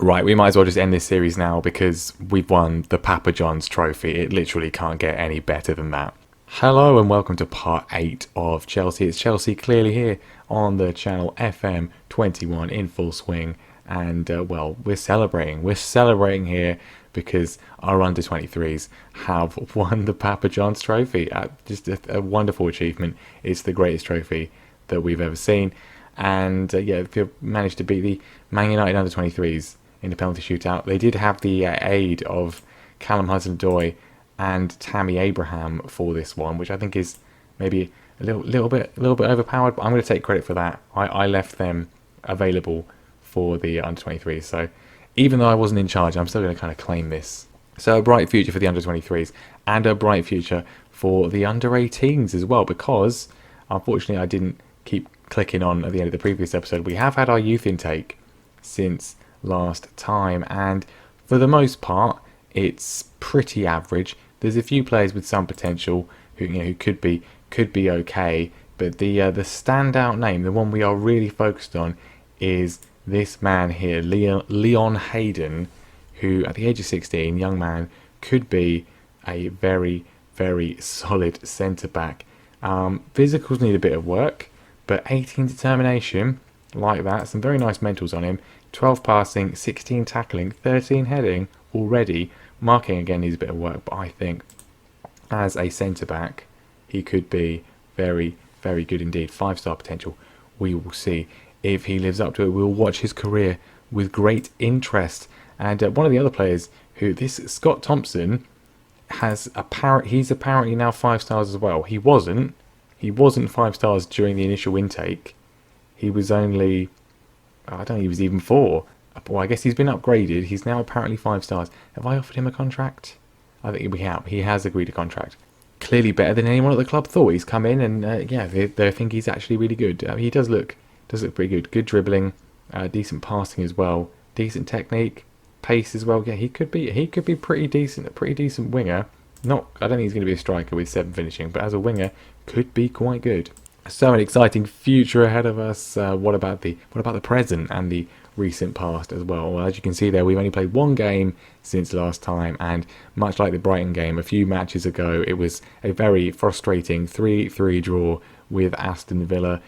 Right, we might as well just end this series now because we've won the Papa John's trophy. It literally can't get any better than that. Hello and welcome to part 8 of Chelsea. It's Chelsea clearly here on the channel FM21 in full swing. And, well, we're celebrating. We're celebrating here because our under-23s have won the Papa John's trophy. Just a wonderful achievement. It's the greatest trophy that we've ever seen. And, yeah, they've managed to beat the Man United under-23s in the penalty shootout. They did have the aid of Callum Hudson-Odoi and Tammy Abraham for this one, which I think is maybe a little bit overpowered. But I'm going to take credit for that. I left them available for the under-23s. So even though I wasn't in charge, I'm still going to kind of claim this. So a bright future for the under-23s and a bright future for the under-18s as well, because unfortunately I didn't keep clicking on at the end of the previous episode. We have had our youth intake since last time, and for the most part it's pretty average. There's a few players with some potential who could be okay, but the standout name, the one we are really focused on, is this man here, Leon Hayden, who at the age of 16, young man, could be a very, very solid centre back. Physicals need a bit of work, but 18 determination like that, some very nice mentals on him. 12 passing, 16 tackling, 13 heading already. Marking again needs a bit of work, but I think as a centre-back, he could be very, very good indeed. 5-star potential. We will see if he lives up to it. We'll watch his career with great interest. And one of the other players who, this Scott Thompson, he's apparently now 5 stars as well. He wasn't 5 stars during the initial intake. He was only, I don't think he was even 4. Well, I guess he's been upgraded. He's now apparently 5 stars. Have I offered him a contract? I think we have. He has agreed a contract. Clearly better than anyone at the club thought. He's come in and, yeah, they think he's actually really good. He does look pretty good. Good dribbling, decent passing as well, decent technique, pace as well. Yeah, he could be pretty decent. A pretty decent winger. I don't think he's going to be a striker with 7 finishing, but as a winger, could be quite good. So an exciting future ahead of us. What about the present and the recent past as well? Well, as you can see there, we've only played 1 game since last time, and much like the Brighton game a few matches ago, it was a very frustrating 3-3 draw with Aston Villa.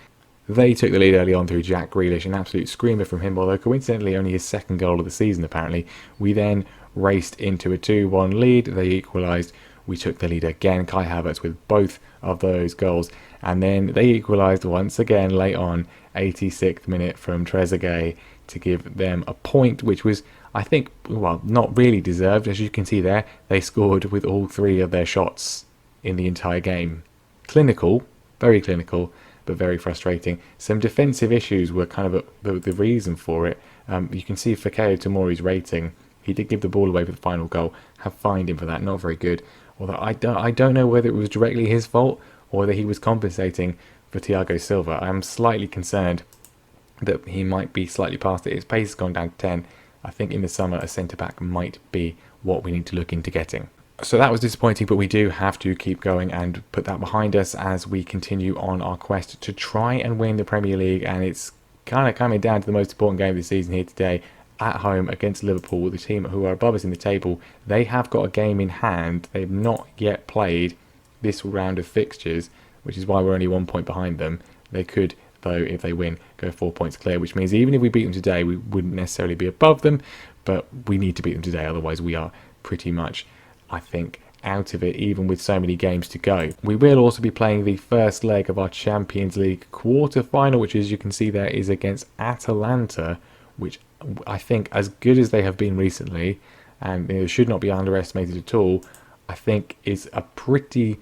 They took the lead early on through Jack Grealish, an absolute screamer from him, although coincidentally only his 2nd goal of the season apparently. We then raced into a 2-1 lead. They equalised. We took the lead again, Kai Havertz with both of those goals, and then they equalised once again late on, 86th minute from Trezeguet to give them a point, which was, I think, well, not really deserved. As you can see there, they scored with all 3 of their shots in the entire game. Clinical, very clinical, but very frustrating. Some defensive issues were kind of the reason for it. You can see Fikayo Tomori's rating. He did give the ball away for the final goal. Have fined him for that. Not very good. Although I don't know whether it was directly his fault or whether he was compensating for Thiago Silva. I am slightly concerned that he might be slightly past it. His pace has gone down to 10. I think in the summer a centre-back might be what we need to look into getting. So that was disappointing, but we do have to keep going and put that behind us as we continue on our quest to try and win the Premier League. And it's kind of coming down to the most important game of the season here today, at home against Liverpool, the team who are above us in the table. They have got a game in hand. They've not yet played this round of fixtures, which is why we're only 1 point behind them. They could, though, if they win, go 4 points clear, which means even if we beat them today, we wouldn't necessarily be above them, but we need to beat them today, otherwise we are pretty much, I think, out of it, even with so many games to go. We will also be playing the first leg of our Champions League quarter-final, which, as you can see there, is against Atalanta, which I think, as good as they have been recently, and it should not be underestimated at all, I think is a pretty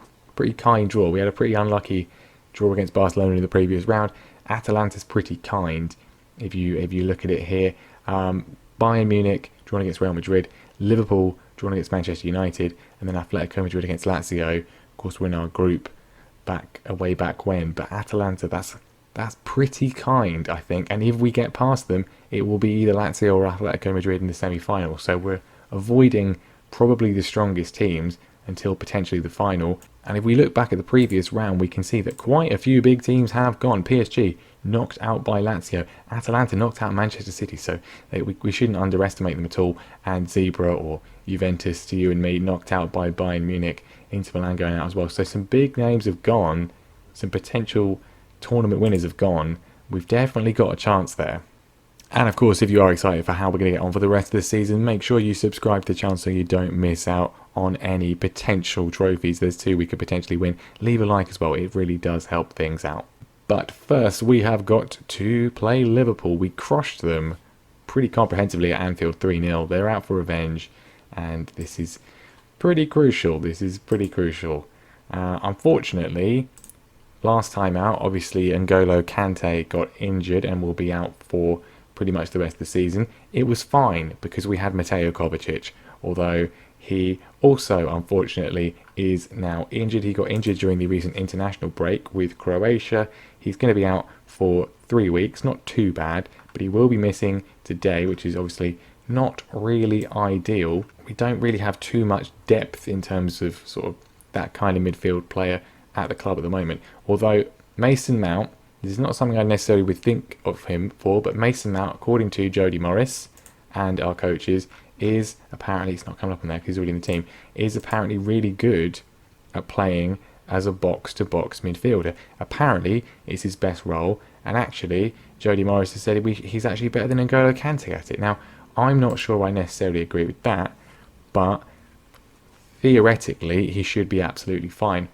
kind draw. We had a pretty unlucky draw against Barcelona in the previous round. Atalanta's pretty kind if you look at it here. Bayern Munich drawn against Real Madrid, Liverpool drawn against Manchester United, and then Atletico Madrid against Lazio. Of course, we're in our group way back when, but Atalanta, that's pretty kind, I think. And if we get past them, it will be either Lazio or Atletico Madrid in the semi-final. So we're avoiding probably the strongest teams until potentially the final. And if we look back at the previous round, we can see that quite a few big teams have gone. PSG knocked out by Lazio, Atalanta knocked out Manchester City, so we shouldn't underestimate them at all. And Zebra, or Juventus to you and me, knocked out by Bayern Munich, Inter Milan going out as well. So some big names have gone, some potential tournament winners have gone. We've definitely got a chance there. And of course, if you are excited for how we're going to get on for the rest of the season, make sure you subscribe to the channel so you don't miss out on any potential trophies. There's 2 we could potentially win. Leave a like as well, it really does help things out. But first, we have got to play Liverpool. We crushed them pretty comprehensively at Anfield 3-0. They're out for revenge, and this is pretty crucial. Unfortunately, last time out, obviously, N'Golo Kante got injured and will be out for pretty much the rest of the season. It was fine because we had Mateo Kovacic, although he also, unfortunately, is now injured. He got injured during the recent international break with Croatia. He's going to be out for 3 weeks, not too bad, but he will be missing today, which is obviously not really ideal. We don't really have too much depth in terms of sort of that kind of midfield player at the club at the moment. Although Mason Mount, this is not something I necessarily would think of him for, but Mason Mount, according to Jody Morris and our coaches, is apparently, it's not coming up on there because he's already in the team, is apparently really good at playing as a box-to-box midfielder. Apparently, it's his best role, and actually, Jody Morris has said he's actually better than N'Golo Kante at it. Now, I'm not sure I necessarily agree with that, but theoretically, he should be absolutely fine.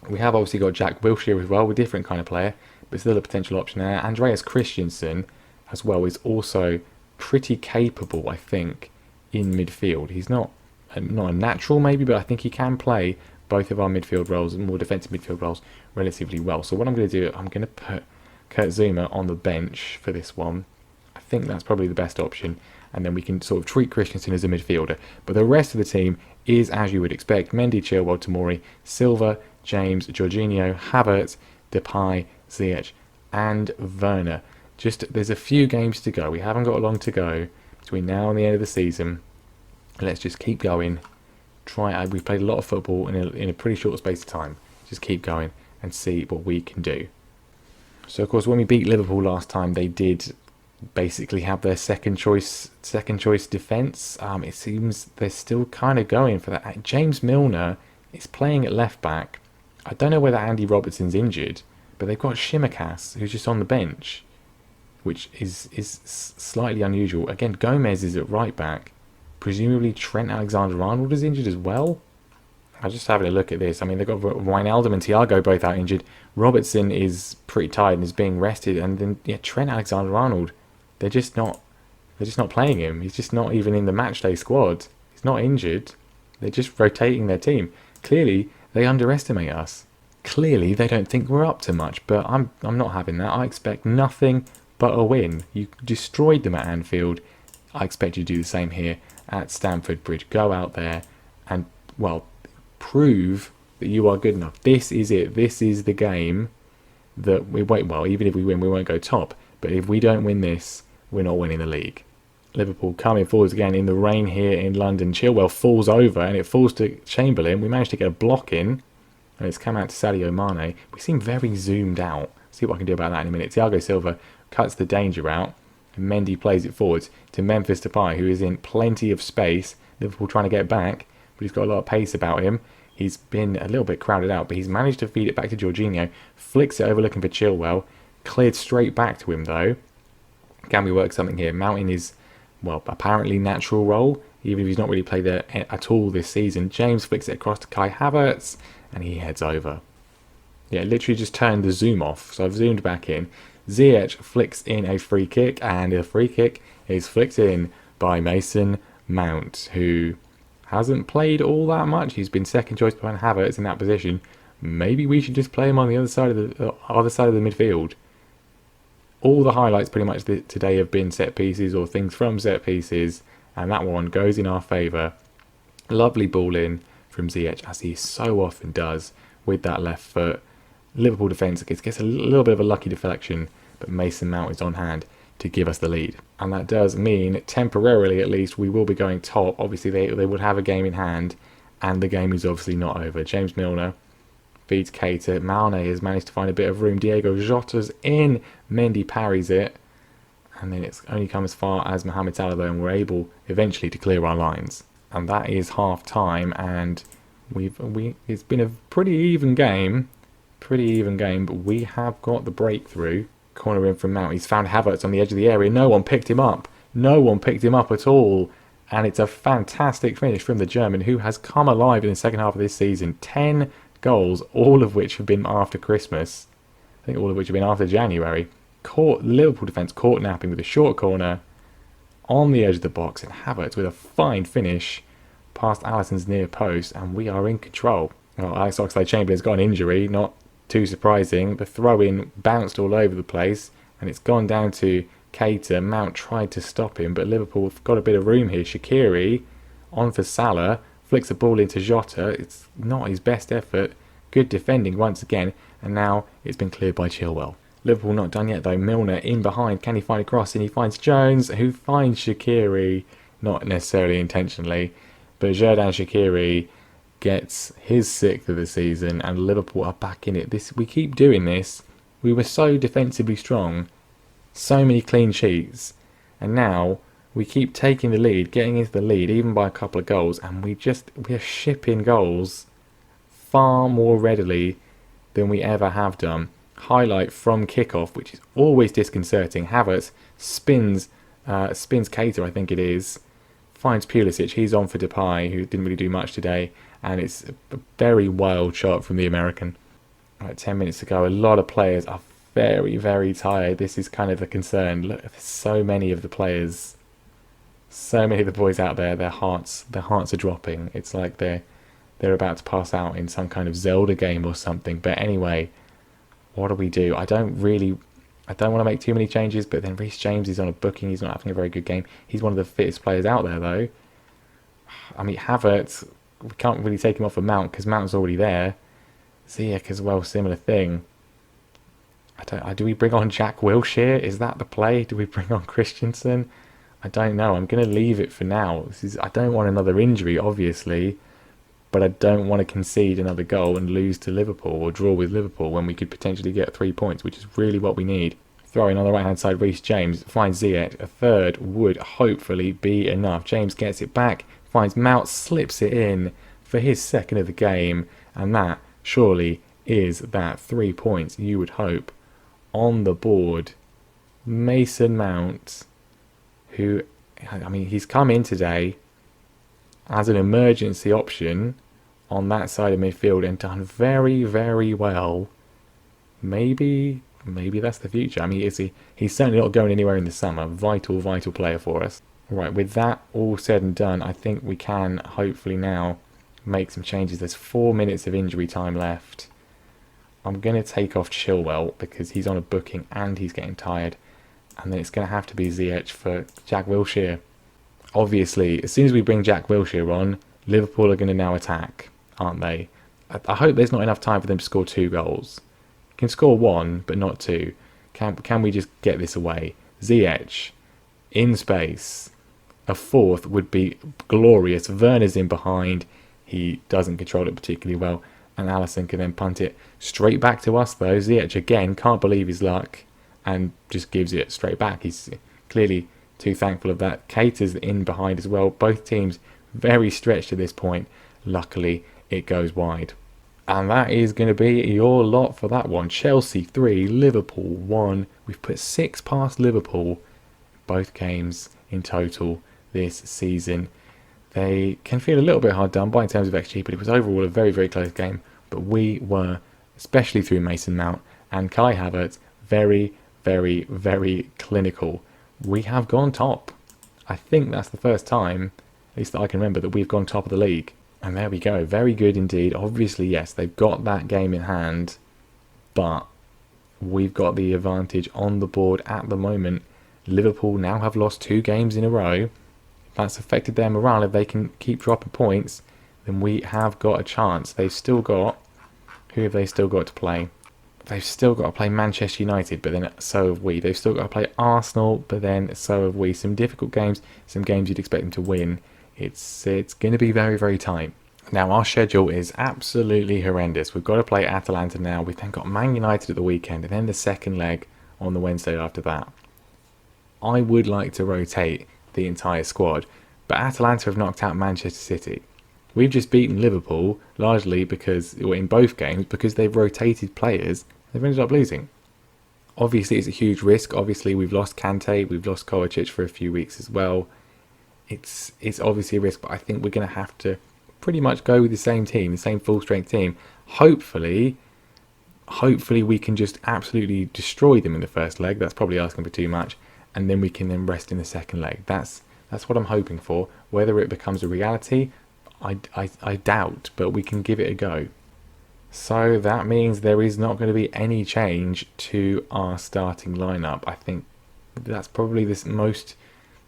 We have obviously got Jack Wilshere as well, a different kind of player, but still a potential option there. Andreas Christensen as well is also pretty capable, I think, in midfield. He's not a natural maybe, but I think he can play both of our midfield roles and more defensive midfield roles relatively well. So what I'm going to do, I'm going to put Kurt Zouma on the bench for this one. I think that's probably the best option, and then we can sort of treat Christensen as a midfielder. But the rest of the team is as you would expect: Mendy, Chilwell, Tomori, Silva, James, Jorginho, Havertz, Depay, Ziyech, and Werner. There's a few games to go. We haven't got long to go between now and the end of the season. Let's just keep going. We've played a lot of football in a pretty short space of time. Just keep going and see what we can do. So of course, when we beat Liverpool last time, they did basically have their second choice defence. It seems they're still kind of going for that. James Milner is playing at left back. I don't know whether Andy Robertson's injured, but they've got Shimikas, who's just on the bench, which is slightly unusual. Again, Gomez is at right back. Presumably Trent Alexander-Arnold is injured as well. I'm just having a look at this. I mean, they've got Wijnaldum and Thiago both out injured. Robertson is pretty tired and is being rested. And then Trent Alexander-Arnold, they're just not playing him. He's just not even in the matchday squad. He's not injured. They're just rotating their team. Clearly, they underestimate us. Clearly, they don't think we're up to much. But I'm not having that. I expect nothing but a win. You destroyed them at Anfield. I expect you to do the same here at Stamford Bridge. Go out there and, well, prove that you are good enough. This is it. This is the game that we wait. Well, even if we win, we won't go top. But if we don't win this, we're not winning the league. Liverpool coming forwards again in the rain here in London. Chilwell falls over and it falls to Chamberlain. We managed to get a block in, and it's come out to Sadio Mane. We seem very zoomed out. See what I can do about that in a minute. Thiago Silva cuts the danger out, and Mendy plays it forwards to Memphis Depay, who is in plenty of space. Liverpool trying to get back, but he's got a lot of pace about him. He's been a little bit crowded out, but he's managed to feed it back to Jorginho. Flicks it over looking for Chilwell. Cleared straight back to him though. Can we work something here? Mountain is, well, apparently natural role, even if he's not really played there at all this season. James flicks it across to Kai Havertz, and he heads over. Yeah, literally just turned the zoom off, so I've zoomed back in. Ziyech flicks in a free kick, and the free kick is flicked in by Mason Mount, who hasn't played all that much. He's been second choice behind Havertz in that position. Maybe we should just play him on the other side of the midfield. All the highlights pretty much today have been set pieces or things from set pieces, and that one goes in our favour. Lovely ball in from Ziyech, as he so often does with that left foot. Liverpool defence gets a little bit of a lucky deflection, but Mason Mount is on hand to give us the lead. And that does mean, temporarily at least, we will be going top. Obviously, they would have a game in hand, And the game is obviously not over. James Milner feeds Keita. Mane has managed to find a bit of room. Diego Jota's in. Mendy parries it. And then it's only come as far as Mohamed Salah, though, and we're able eventually to clear our lines. And that is half time, and it's been a pretty even game, but we have got the breakthrough. Corner in from Mount. He's found Havertz on the edge of the area. No one picked him up. At all. And it's a fantastic finish from the German, who has come alive in the second half of this season. 10 goals, all of which have been after Christmas. I think all of which have been after January. Liverpool defence caught napping with a short corner on the edge of the box, and Havertz with a fine finish past Alisson's near post, and we are in control. Well, Alex Oxlade-Chamberlain's got an injury, not too surprising. The throw-in bounced all over the place, and it's gone down to Keita. Mount tried to stop him, but Liverpool have got a bit of room here. Shaqiri on for Salah, flicks the ball into Jota. It's not his best effort. Good defending once again, and now it's been cleared by Chilwell. Liverpool not done yet though. Milner in behind. Can he find a cross? And he finds Jones, who finds Shaqiri, not necessarily intentionally, but Xherdan Shaqiri gets his 6th of the season, and Liverpool are back in it. We keep doing this. We were so defensively strong, so many clean sheets, and now we keep taking the lead, getting into the lead, even by a couple of goals, and we're shipping goals far more readily than we ever have done. Highlight from kickoff, which is always disconcerting. Havertz spins Keita, I think it is, finds Pulisic. He's on for Depay, who didn't really do much today, and it's a very wild shot from the American. Right, 10 minutes to go. A lot of players are very, very tired. This is kind of a concern. Look, there's so many of the players, so many of the boys out there. Their hearts are dropping. It's like they're about to pass out in some kind of Zelda game or something. But anyway, what do? I don't want to make too many changes, but then Reece James is on a booking. He's not having a very good game. He's one of the fittest players out there, though. I mean, Havertz, we can't really take him off of Mount because Mount's already there. Ziyech as well, similar thing. Do we bring on Jack Wilshere? Is that the play? Do we bring on Christensen? I don't know. I'm going to leave it for now. I don't want another injury, obviously, but I don't want to concede another goal and lose to Liverpool or draw with Liverpool when we could potentially get 3 points, which is really what we need. Throwing on the right-hand side, Reece James finds Ziyech. A third would hopefully be enough. James gets it back, finds Mount, slips it in for his 2nd of the game, and that surely is that 3 points you would hope on the board. Mason Mount, who, I mean, he's come in today as an emergency option on that side of midfield and done very, very well. Maybe that's the future. I mean, he's certainly not going anywhere in the summer. Vital player for us. Right, with that all said and done, I think we can hopefully now make some changes. There's 4 minutes of injury time left. I'm going to take off Chilwell because he's on a booking and he's getting tired. And then it's going to have to be Ziyech for Jack Wilshere. Obviously, as soon as we bring Jack Wilshere on, Liverpool are going to now attack, aren't they? I hope there's not enough time for them to score 2 goals. Can score 1, but not 2. Can we just get this away? Ziyech, in space. A 4th would be glorious. Werner's in behind. He doesn't control it particularly well. And Alisson can then punt it straight back to us, though. Ziyech, again, can't believe his luck and just gives it straight back. He's clearly too thankful of that. Keita's in behind as well. Both teams very stretched at this point. Luckily, it goes wide. And that is going to be your lot for that one. Chelsea 3, Liverpool 1. We've put 6 past Liverpool both games in total this season. They can feel a little bit hard done by in terms of XG, but it was overall a very, very close game. But we were, especially through Mason Mount and Kai Havertz, very, very, very clinical. We have gone top. I think that's the first time, at least that I can remember, that we've gone top of the league. And there we go. Very good indeed. Obviously, yes, they've got that game in hand, but we've got the advantage on the board at the moment. Liverpool now have lost 2 games in a row. That's affected their morale. If they can keep dropping points, then we have got a chance. They've still got... Who have they still got to play? They've still got to play Manchester United, but then so have we. They've still got to play Arsenal, but then so have we. Some difficult games, some games you'd expect them to win. It's going to be very, very tight. Now, our schedule is absolutely horrendous. We've got to play Atalanta now. We've then got Man United at the weekend, and then the second leg on the Wednesday after that. I would like to rotate the entire squad, but Atalanta have knocked out Manchester City. We've just beaten Liverpool largely because, or in both games, because they've rotated players. They've ended up losing. Obviously, it's a huge risk. Obviously, we've lost Kante, we've lost Kovacic for a few weeks as well. It's obviously a risk, but I think we're going to have to pretty much go with the same team, the same full-strength team. Hopefully we can just absolutely destroy them in the first leg. That's probably asking for too much, and then we can then rest in the second leg. That's what I'm hoping for. Whether it becomes a reality, I doubt, but we can give it a go. So that means there is not going to be any change to our starting lineup. I think that's probably the most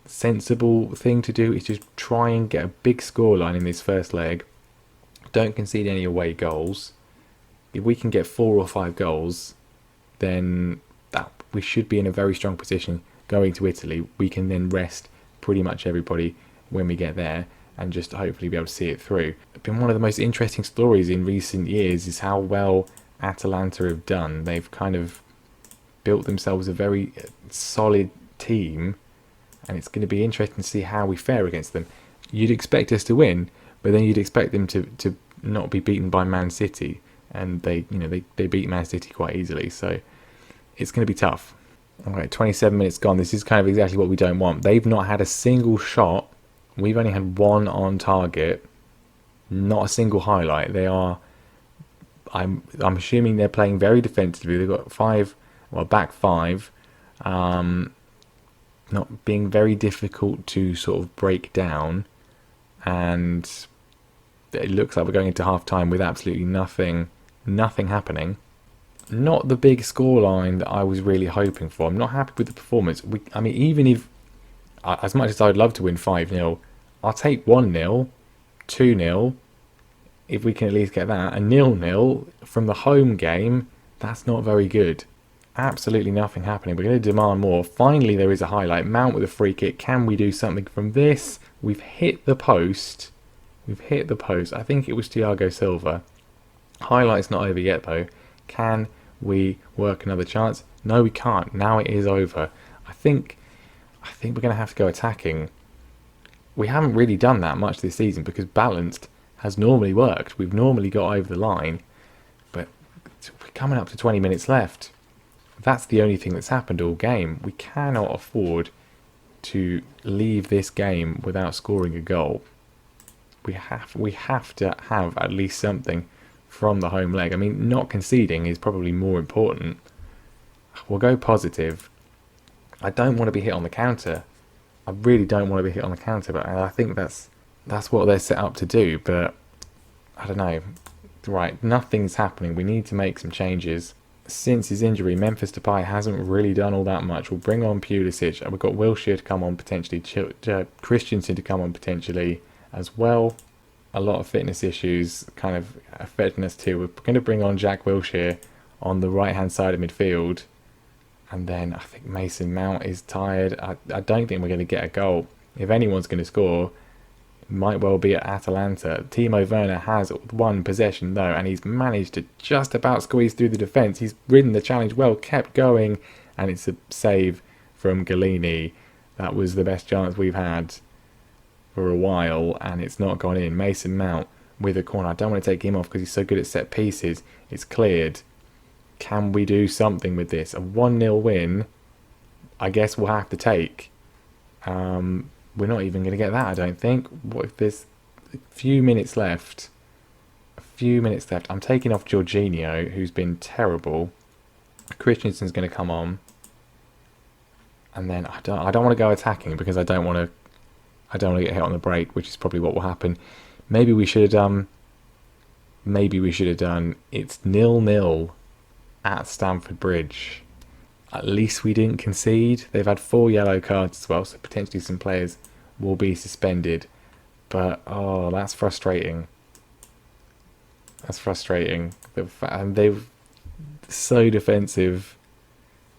sensible thing to do, is just try and get a big scoreline in this first leg. Don't concede any away goals. If we can get 4 or 5 goals, then we should be in a very strong position going to Italy. We can then rest pretty much everybody when we get there and just hopefully be able to see it through. It's been one of the most interesting stories in recent years is how well Atalanta have done. They've kind of built themselves a very solid team, and it's going to be interesting to see how we fare against them. You'd expect us to win, but then you'd expect them to not be beaten by Man City, and they beat Man City quite easily, so it's going to be tough. Alright, 27 minutes gone. This is kind of exactly what we don't want. They've not had a single shot. We've only had 1 on target. Not a single highlight. I'm assuming they're playing very defensively. They've got back 5. Not being very difficult to sort of break down, and it looks like we're going into half time with absolutely nothing happening. Not the big scoreline that I was really hoping for. I'm not happy with the performance. Even if, as much as I'd love to win 5-0, I'll take 1-0, 2-0, if we can at least get that. A 0-0 from the home game, that's not very good. Absolutely nothing happening. We're going to demand more. Finally, there is a highlight. Mount with a free kick. Can we do something from this? We've hit the post. I think it was Thiago Silva. Highlight's not over yet, though. Can we work another chance? No, we can't. Now it is over. I think we're going to have to go attacking. We haven't really done that much this season because balanced has normally worked. We've normally got over the line, but we're coming up to 20 minutes left. That's the only thing that's happened all game. We cannot afford to leave this game without scoring a goal. We have to have at least something from the home leg. Not conceding is probably more important. We'll go positive. I don't want to be hit on the counter. I really don't want to be hit on the counter, but I think that's what they're set up to do. But I don't know. Right, nothing's happening. We need to make some changes. Since his injury, Memphis Depay hasn't really done all that much. We'll bring on Pulisic, and we've got Wilshere to come on potentially, Christensen to come on potentially as well. A lot of fitness issues kind of affecting us too. We're going to bring on Jack Wilshere on the right-hand side of midfield. And then I think Mason Mount is tired. I don't think we're going to get a goal. If anyone's going to score, it might well be at Atalanta. Timo Werner has 1 possession though, and he's managed to just about squeeze through the defence. He's ridden the challenge well, kept going, and it's a save from Galini. That was the best chance we've had for a while, and it's not gone in. Mason Mount with a corner. I don't want to take him off because he's so good at set pieces. It's cleared. Can we do something with this? A 1-0 win, I guess we'll have to take. We're not even going to get that, I don't think. What if there's a few minutes left? I'm taking off Jorginho, who's been terrible. Christensen's going to come on. And then I don't want to go attacking because I don't want to get hit on the break, which is probably what will happen. Maybe we should have done. It's 0-0 at Stamford Bridge. At least we didn't concede. They've had 4 yellow cards as well, so potentially some players will be suspended. But that's frustrating. And they've so defensive,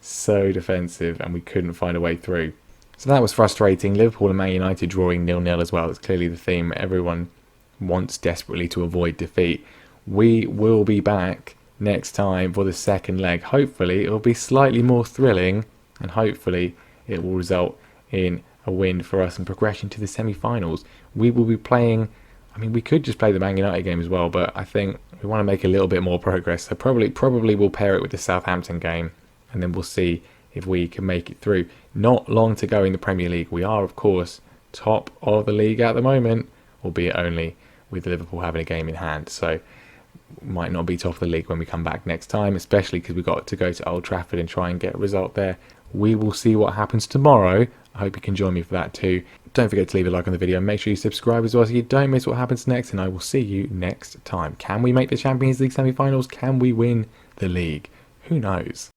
and we couldn't find a way through. So that was frustrating. Liverpool and Man United drawing 0-0 as well. That's clearly the theme. Everyone wants desperately to avoid defeat. We will be back next time for the second leg. Hopefully it'll be slightly more thrilling, and hopefully it will result in a win for us and progression to the semi-finals. We will be playing, I mean, we could just play the Man United game as well, but I think we want to make a little bit more progress. So probably we'll pair it with the Southampton game, and then we'll see if we can make it through. Not long to go in the Premier League. We are, of course, top of the league at the moment, albeit only with Liverpool having a game in hand. So might not be top of the league when we come back next time, especially because we've got to go to Old Trafford and try and get a result there. We will see what happens tomorrow. I hope you can join me for that too. Don't forget to leave a like on the video. Make sure you subscribe as well so you don't miss what happens next, and I will see you next time. Can we make the Champions League semi-finals? Can we win the league? Who knows?